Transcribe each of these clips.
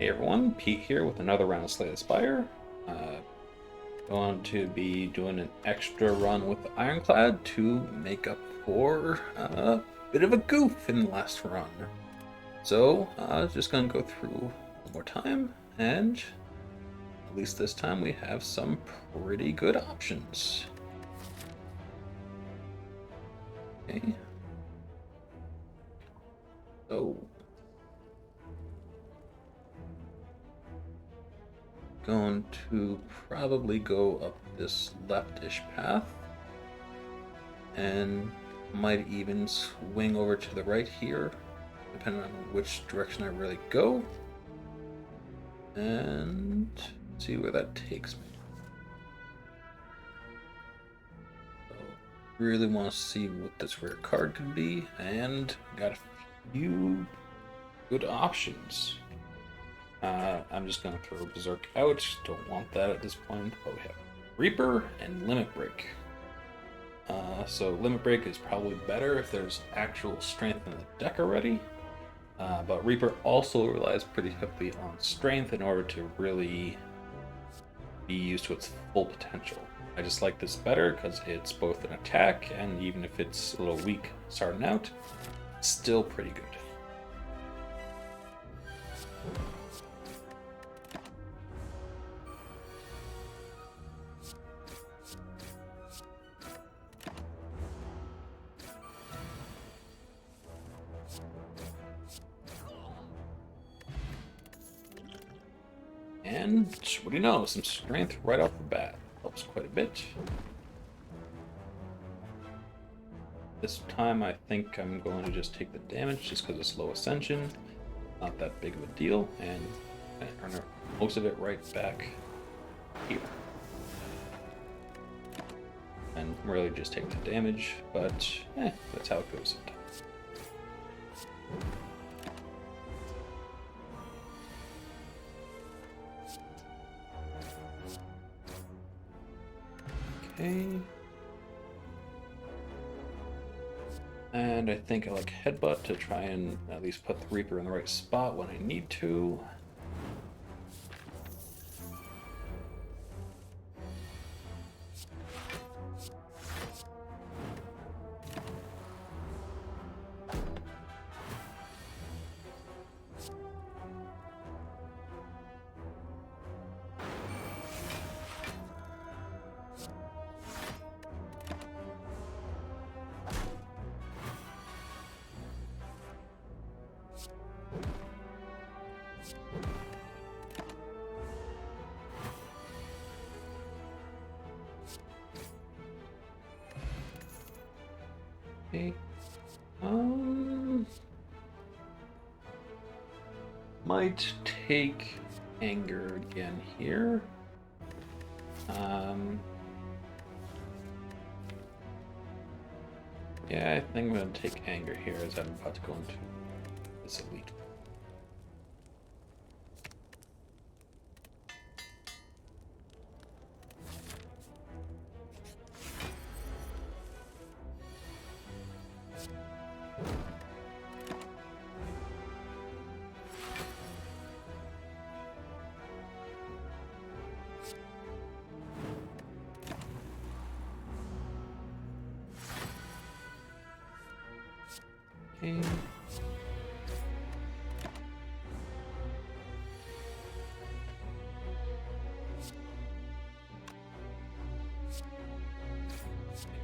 Hey everyone, Pete here with another round of Slay the Spire. Going to be doing an extra run with the Ironclad to make up for a bit of a goof in the last run. So, just going to go through one more time, and at least this time we have some pretty good options. Okay. So, going to probably go up this leftish path and might even swing over to the right here, depending on which direction I really go, and see where that takes me. So, really want to see what this rare card could be, and got a few good options. I'm just going to throw Berserk out. Don't want that at this point. But we have Reaper and Limit Break. So Limit Break is probably better if there's actual strength in the deck already. But Reaper also relies pretty heavily on strength in order to really be used to its full potential. I just like this better because it's both an attack, and even if it's a little weak starting out, it's still pretty good. And what do you know? Some strength right off the bat. Helps quite a bit. This time I think I'm going to just take the damage just because it's low Ascension. Not that big of a deal. And I earn most of it right back here. And really just take the damage, but that's how it goes sometimes. Okay. And I think I like Headbutt to try and at least put the Reaper in the right spot when I need to. Okay. Might take Anger again here. Yeah, I think I'm going to take Anger here as I'm about to go into this elite. Okay.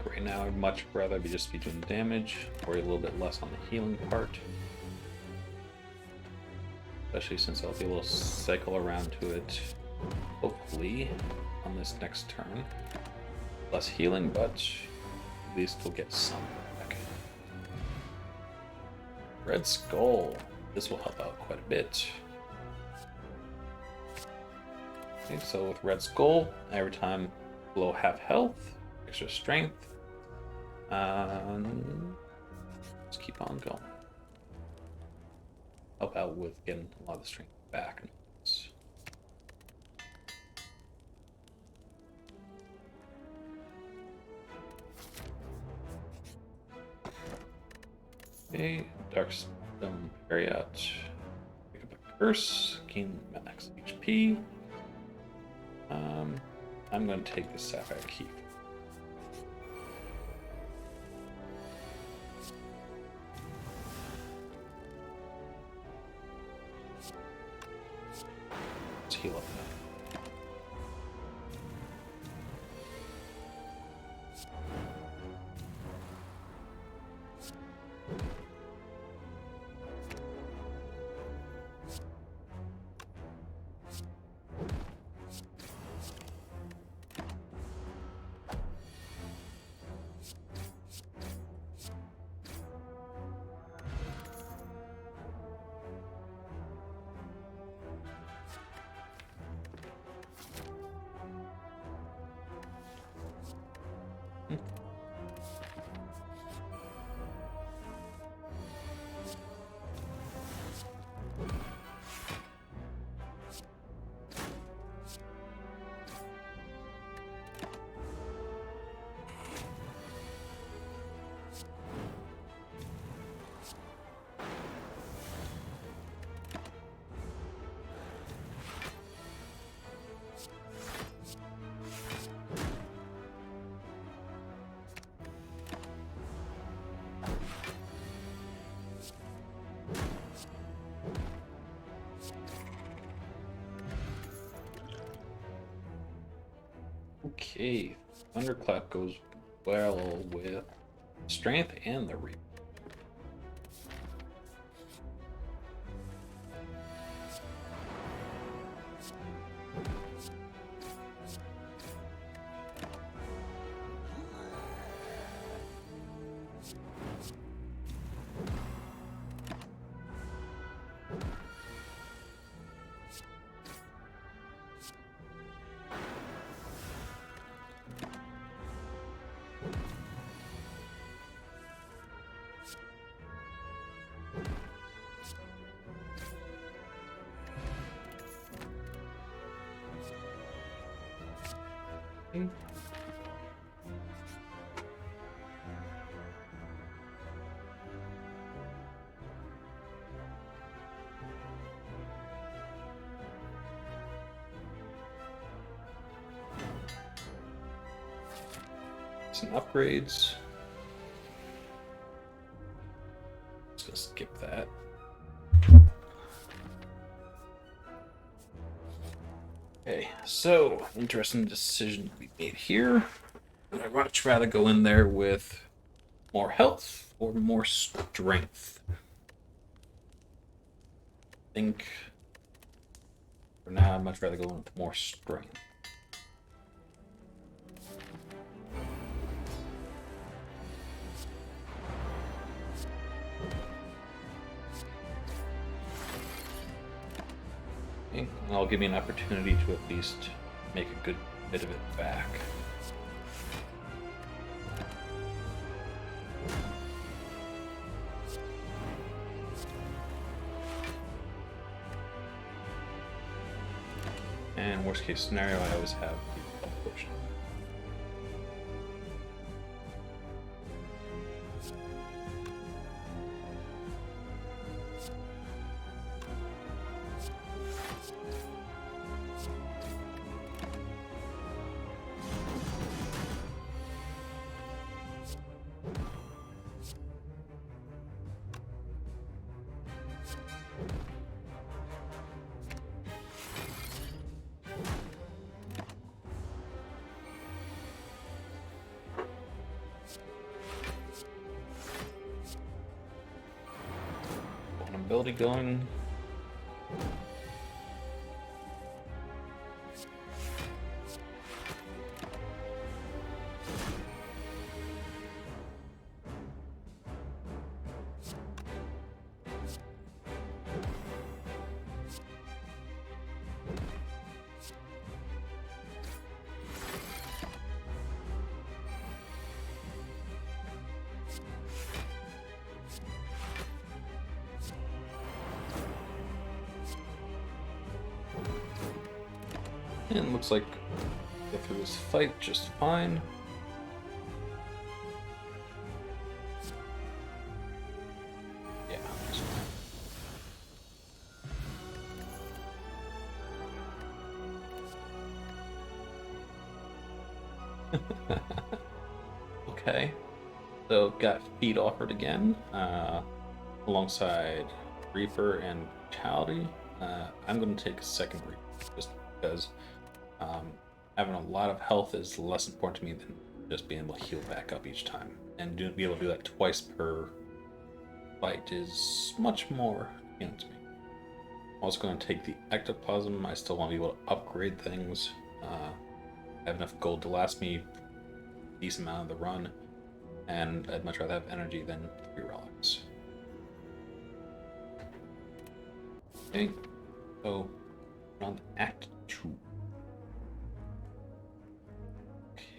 Right now, I'd much rather just be doing damage, or a little bit less on the healing part. Especially since I'll be able to cycle around to it, hopefully, on this next turn. Less healing, but at least we'll get some back. Red Skull. This will help out quite a bit. Okay, so with Red Skull, every time below half health, extra strength. Let's keep on going. Help out with getting a lot of the strength back. Okay, Dark Stone Period. Pick up a curse. taking max HP. I'm going to take the Sapphire Key. Let's heal up now. Okay, Thunderclap goes well with Strength and the Reap. Some upgrades. Let's just skip that. Okay, so interesting decision to be made here. Would I much rather go in there with more health or more strength? I think for now I'd much rather go in with more strength. Okay, that'll give me an opportunity to at least make a good bit of it back. And worst case scenario, I always have the health potion. Ability going. And looks like get through this fight just fine. Yeah, just fine. Okay, so got feed offered again, alongside Reaper and Brutality. I'm going to take a second Reaper just because having a lot of health is less important to me than just being able to heal back up each time. And be able to do that twice per fight is much more appealing to me. I'm also going to take the Ectoplasm. I still want to be able to upgrade things. I have enough gold to last me a decent amount of the run, and I'd much rather have energy than 3 relics. Okay, so we're on Act 2.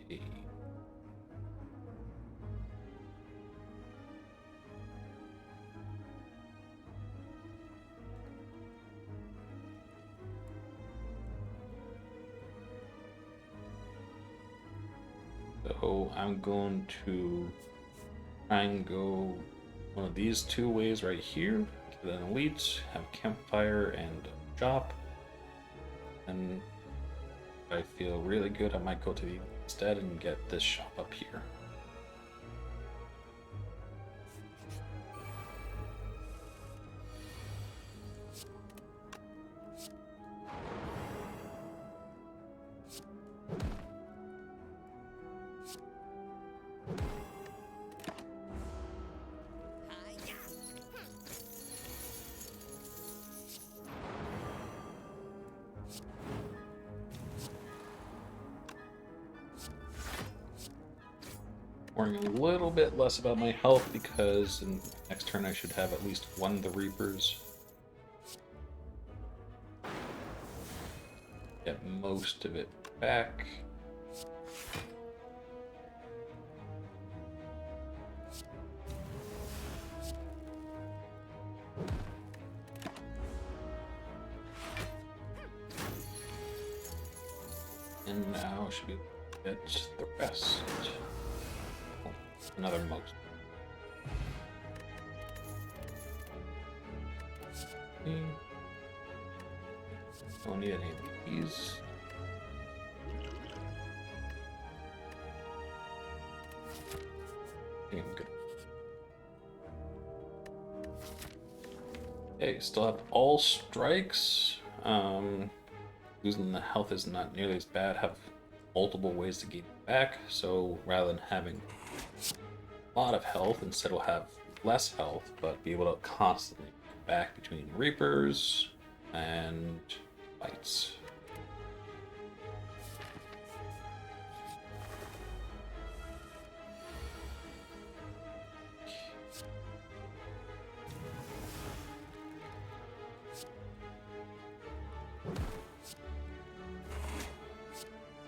Okay. So I'm going to try and go one of these 2 ways right here. Get an elite, have a campfire and a shop. And if I feel really good, I might go to the instead and get this shop up here. Worrying a little bit less about my health because in next turn I should have at least one of the Reapers. Get most of it back. And now I should be able to get the rest. Oh, another most. Okay. Don't need any of these. Okay, good. Okay, still have all strikes. Losing the health is not nearly as bad. Have multiple ways to gain it back. So rather than having a lot of health, instead we'll have less health, but be able to constantly get back between Reapers and fights.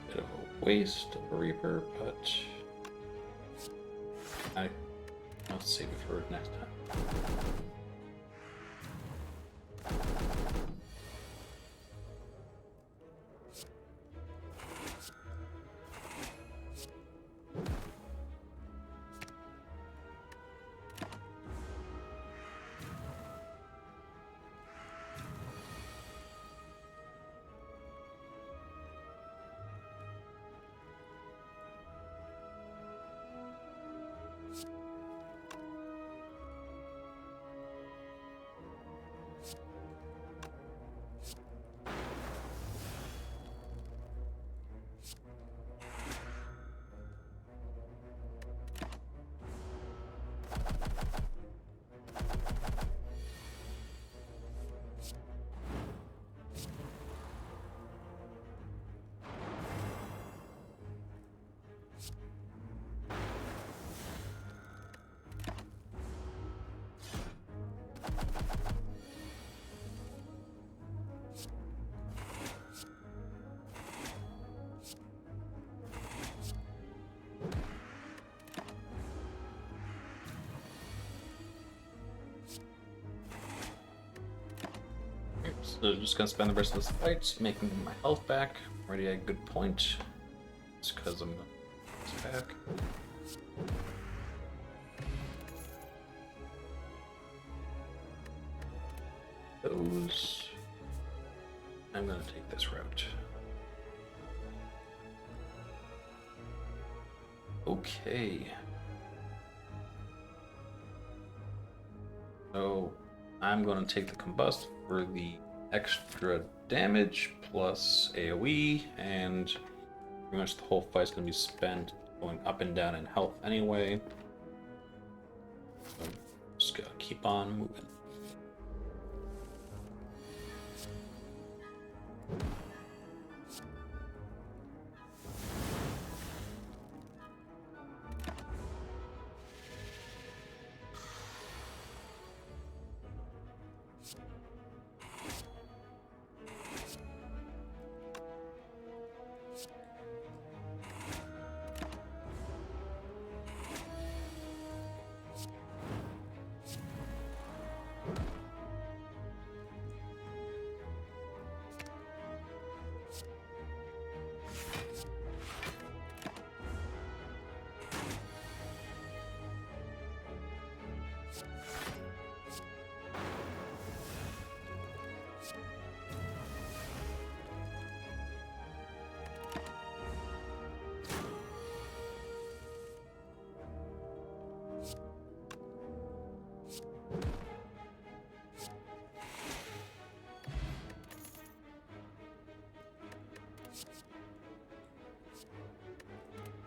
Bit of a waste of a Reaper, but I'll save it for next time. So just gonna spend the rest of this fight making my health back. Already at a good point. It's because I'm gonna get this back. Those. I'm gonna take this route. Okay. So I'm going to take the combust for the extra damage plus AoE, and pretty much the whole fight's going to be spent going up and down in health anyway. So just gotta keep on moving.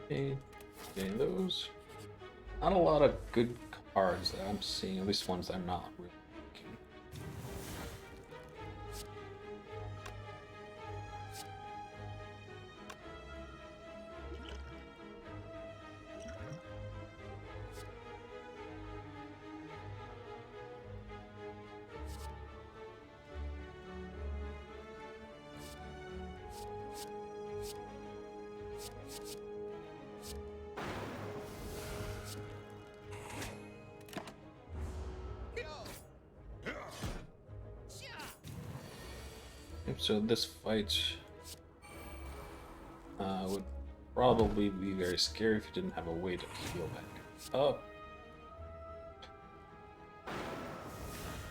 Okay, getting those. Not a lot of good cards that I'm seeing, at least ones I'm not really liking. So this fight would probably be very scary if you didn't have a way to heal back up.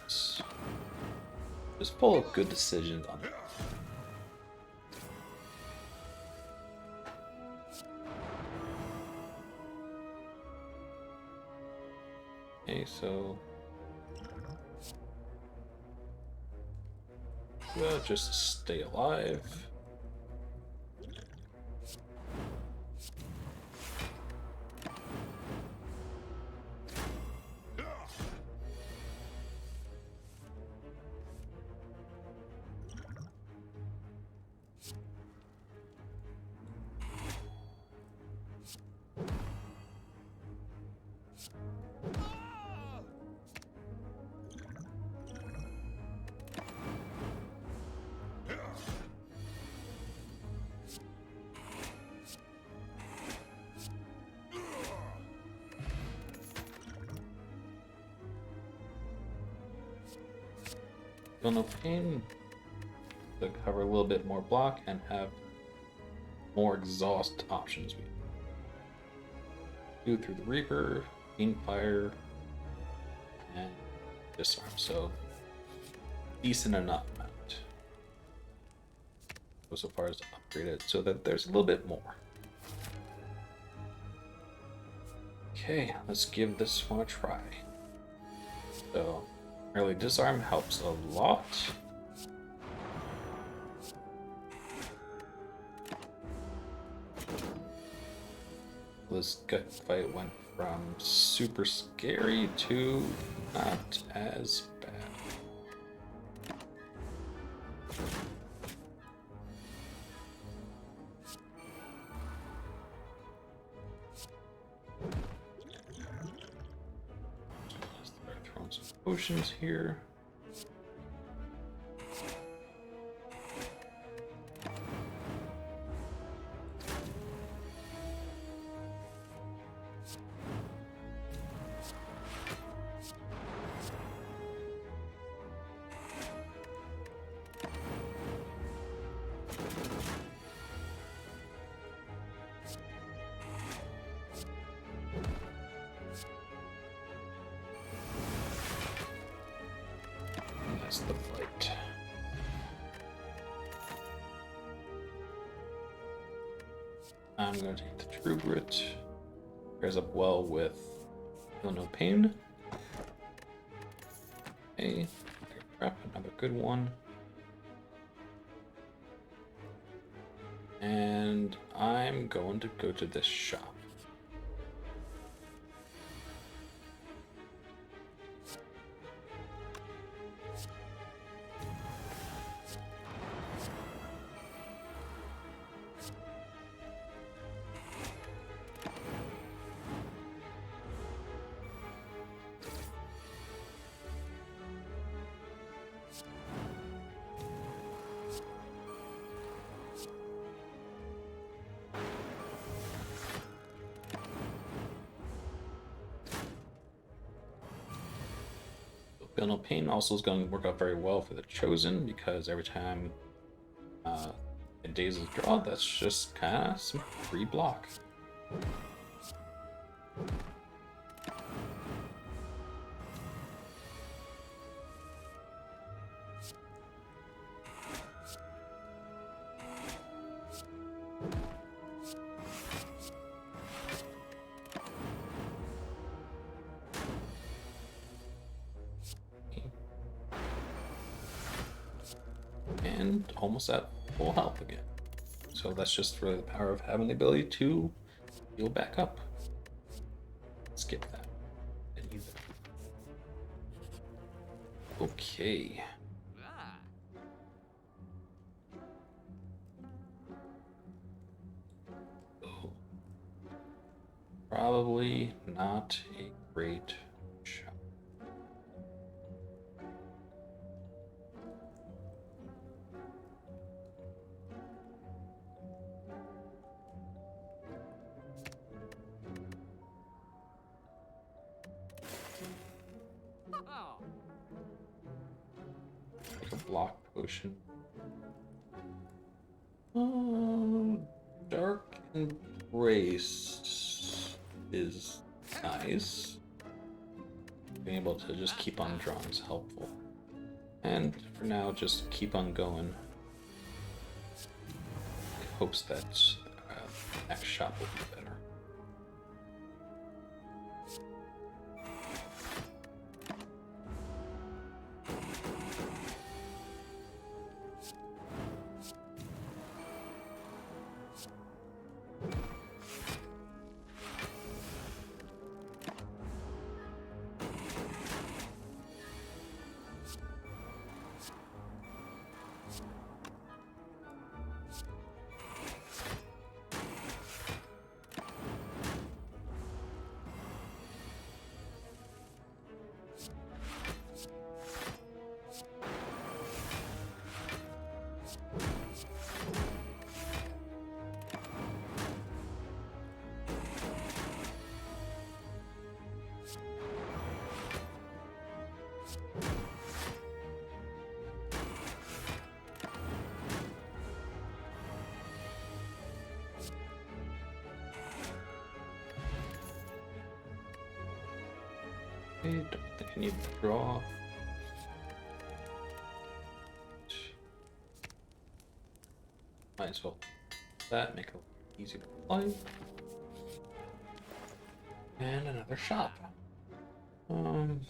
Just pull up good decisions on it. Okay, so just stay alive. Feel no pain. To cover a little bit more block and have more exhaust options. Do through the Reaper, Fiend Fire, and Disarm. So decent enough amount. Go so far as to upgrade it so that there's a little bit more. Okay, let's give this one a try. So early disarm helps a lot. This gut fight went from super scary to not as bad. Start throwing some potions here. That's the fight. I'm going to take the True Grit. Pairs up well with Feel No Pain. Okay, crap, another good one. And I'm going to go to this shop. Feel No Pain also is going to work out very well for the Chosen, because every time a Days is draw, that's just kind of some free block. And almost at full health again. So that's just really the power of having the ability to heal back up. Skip that. Didn't use it. Okay. Oh. Probably not a great shot. Like a block potion. Dark Embrace is nice. Being able to just keep on drawing is helpful. And for now, just keep on going. In hopes that next shop will be better. I don't think I need to draw. Might as well that make it easy to play. And another shop. I'm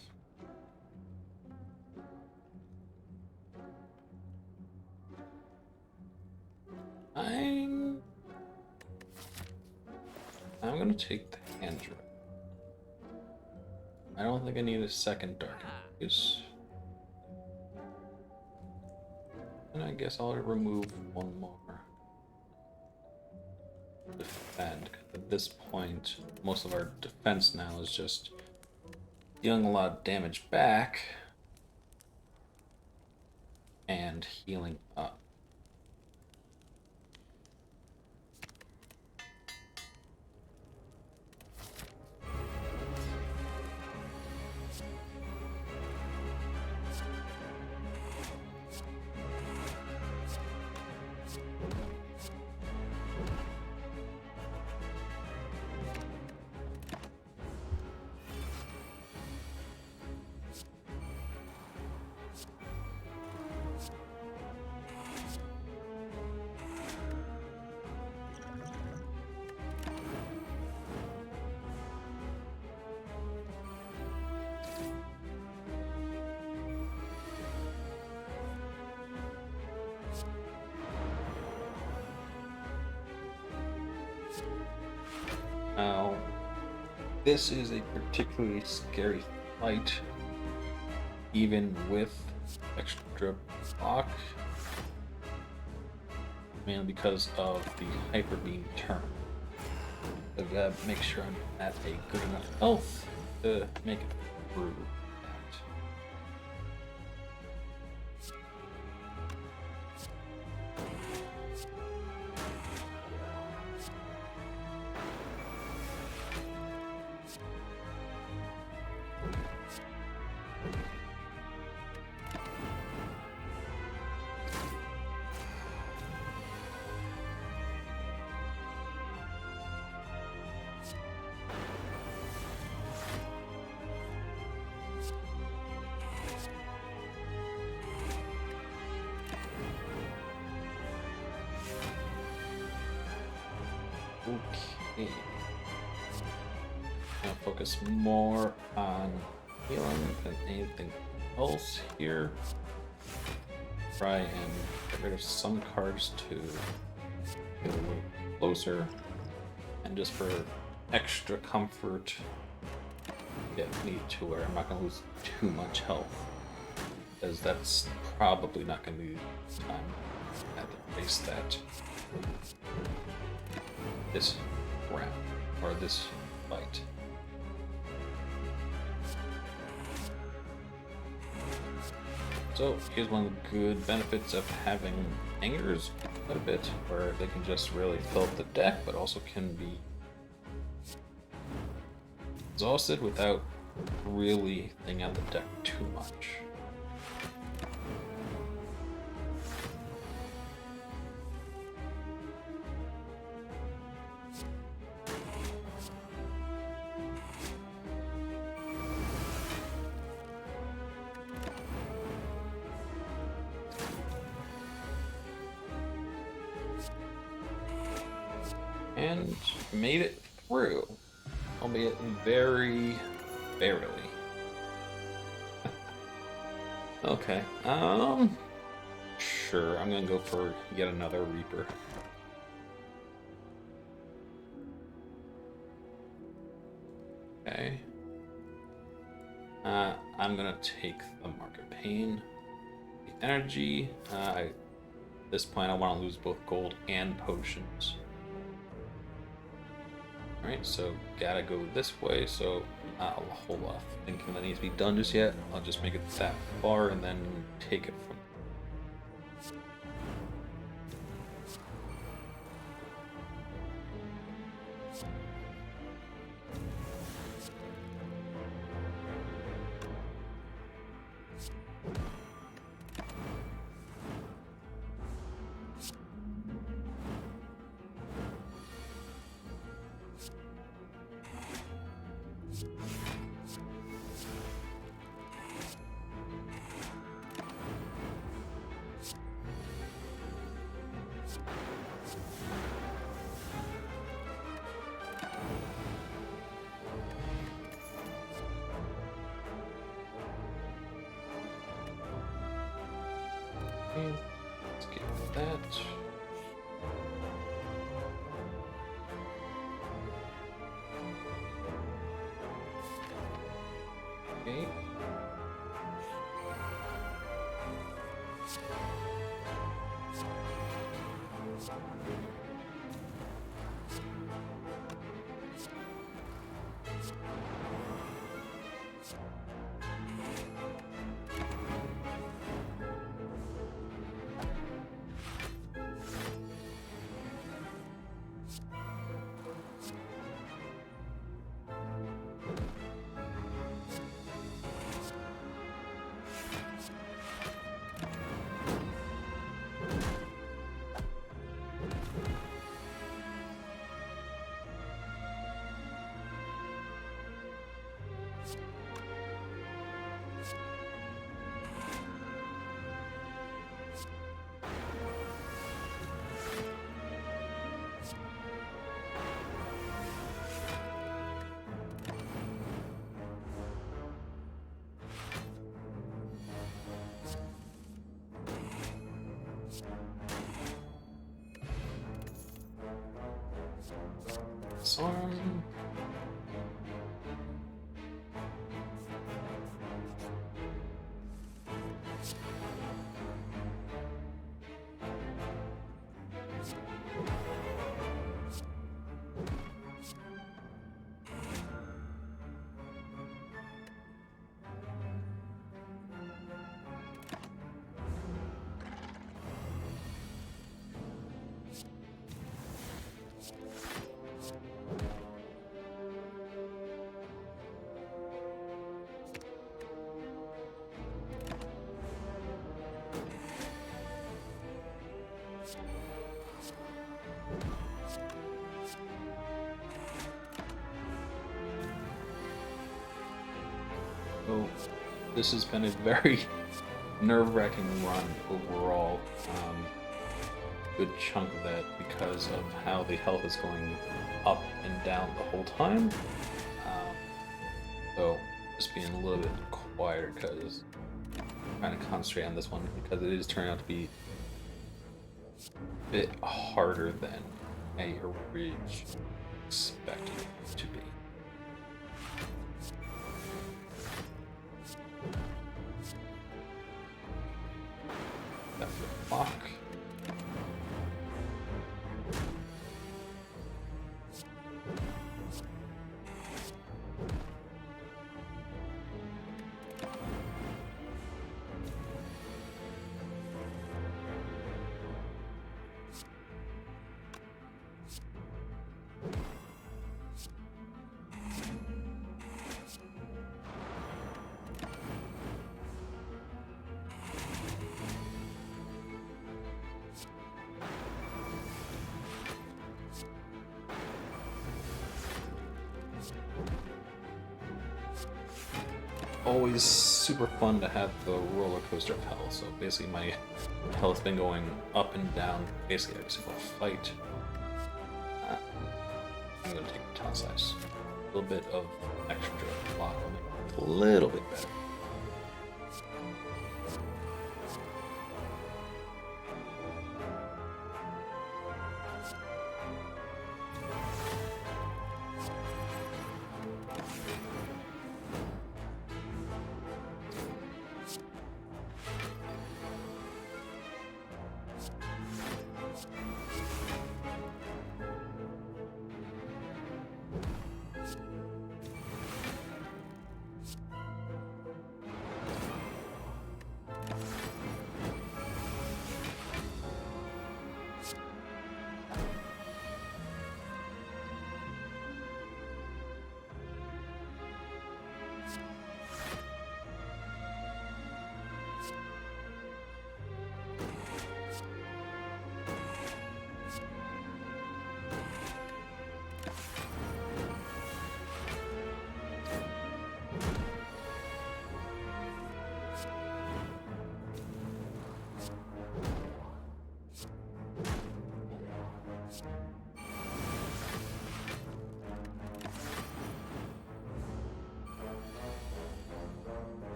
gonna take the hand draw. I don't think I need a second dark use. And I guess I'll remove one more. Defend. At this point, most of our defense now is just dealing a lot of damage back and healing up. Now, this is a particularly scary fight, even with extra block, mainly because of the hyper beam turn. So I've got to make sure I'm at a good enough health to make it through that. Okay. Now focus more on healing than anything else here. Try and get rid of some cards to get a little closer. And just for extra comfort, get me to where I'm not going to lose too much health. Because that's probably not going to be the time I have to face that. This round, or this fight. So here's one of the good benefits of having hangers quite a bit, where they can just really fill up the deck, but also can be exhausted without really thinning out the deck too much. And made it through, albeit very barely. Okay, sure, I'm gonna go for yet another Reaper. Okay. I'm gonna take the Market Pain, the energy. At this point, I want to lose both gold and potions. Alright, so gotta go this way, so I'll hold off thinking that needs to be done just yet. I'll just make it that far and then take it from let's get that. Okay. Disarm. So this has been a very nerve-wracking run overall. Good chunk of that because of how the health is going up and down the whole time. So just being a little bit quieter because I'm trying to concentrate on this one because it is turning out to be a bit harder than I originally expected it to be. That's the clock. Always super fun to have the roller coaster of hell. So basically my health's been going up and down basically every single fight. I'm going to take the town size. A little bit of extra block will make it a little bit better.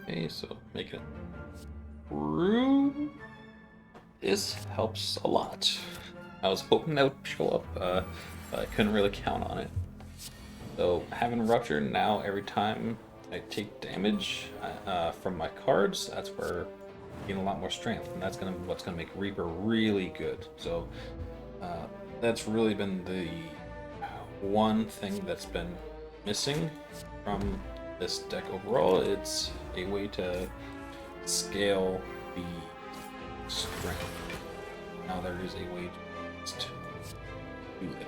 Okay, so making it through this helps a lot. I was hoping that would show up, but I couldn't really count on it. So having Rupture now, every time I take damage from my cards, that's where I gain a lot more strength, and that's what's gonna make Reaper really good. So that's really been the one thing that's been missing from this deck overall. It's a way to scale the strength. Now there is a way to do that.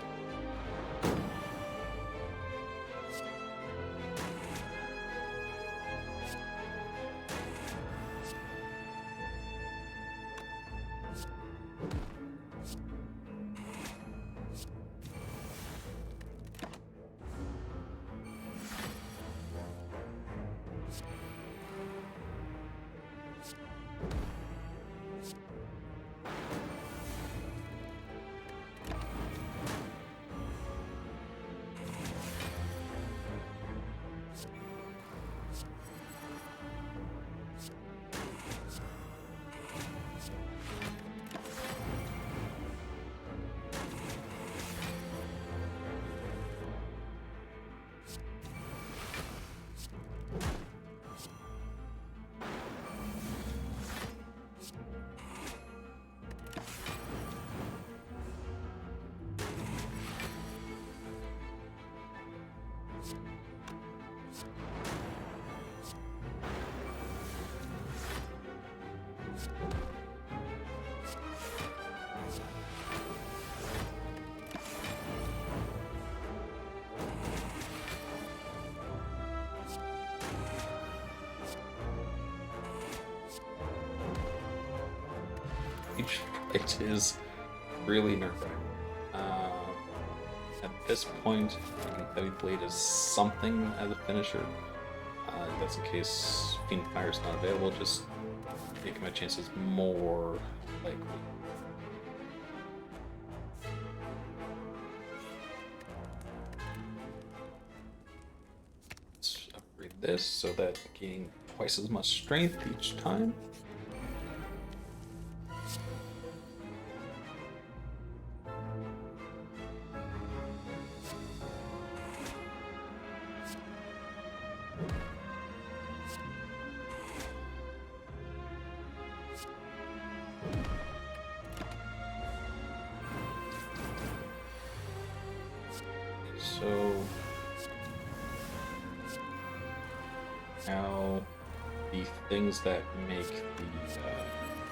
each fight is really nerve-wracking. At this point, Heavy Blade is something as a finisher. If that's the case, Fiend Fire is not available, just making my chances more likely. Let's upgrade this so that I gain twice as much strength each time. So now the things that make the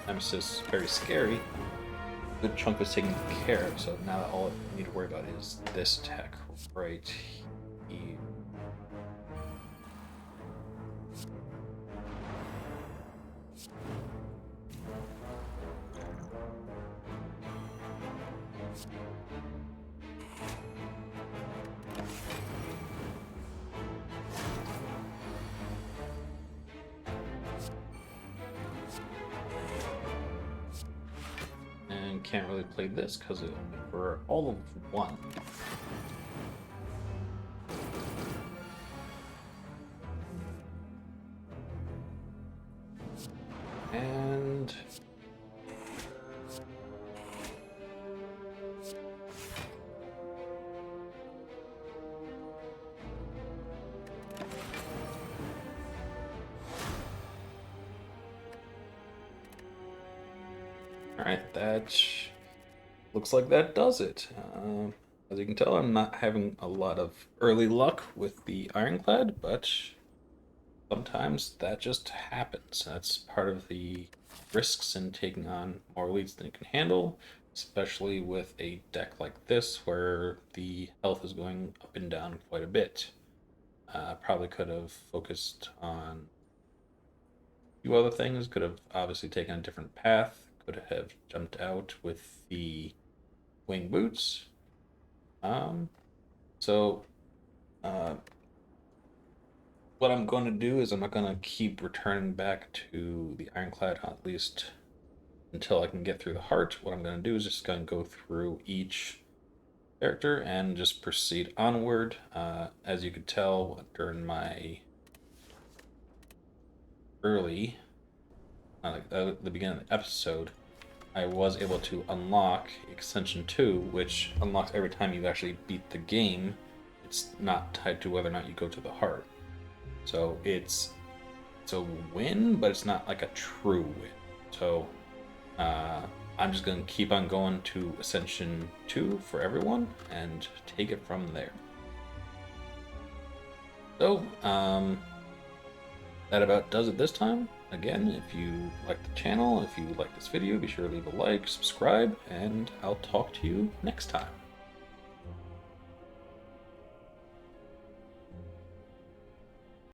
Nemesis very scary, a good chunk was taken care of. So now all I need to worry about is this tech right here. Can't really play this because we're all of one. And alright, that looks like that does it. As you can tell, I'm not having a lot of early luck with the Ironclad, but sometimes that just happens. That's part of the risks in taking on more leads than you can handle, especially with a deck like this where the health is going up and down quite a bit. Probably could have focused on a few other things, could have obviously taken a different path, could have jumped out with the wing boots. What I'm going to do is I'm not going to keep returning back to the Ironclad, at least until I can get through the heart. What I'm going to do is just going to go through each character and just proceed onward. As you could tell during my early, the beginning of the episode, I was able to unlock Ascension 2, which unlocks every time you actually beat the game. It's not tied to whether or not you go to the heart. So it's a win, but it's not like a true win. So I'm just going to keep on going to Ascension 2 for everyone and take it from there. So that about does it this time. Again, if you like the channel, if you like this video, be sure to leave a like, subscribe, and I'll talk to you next time.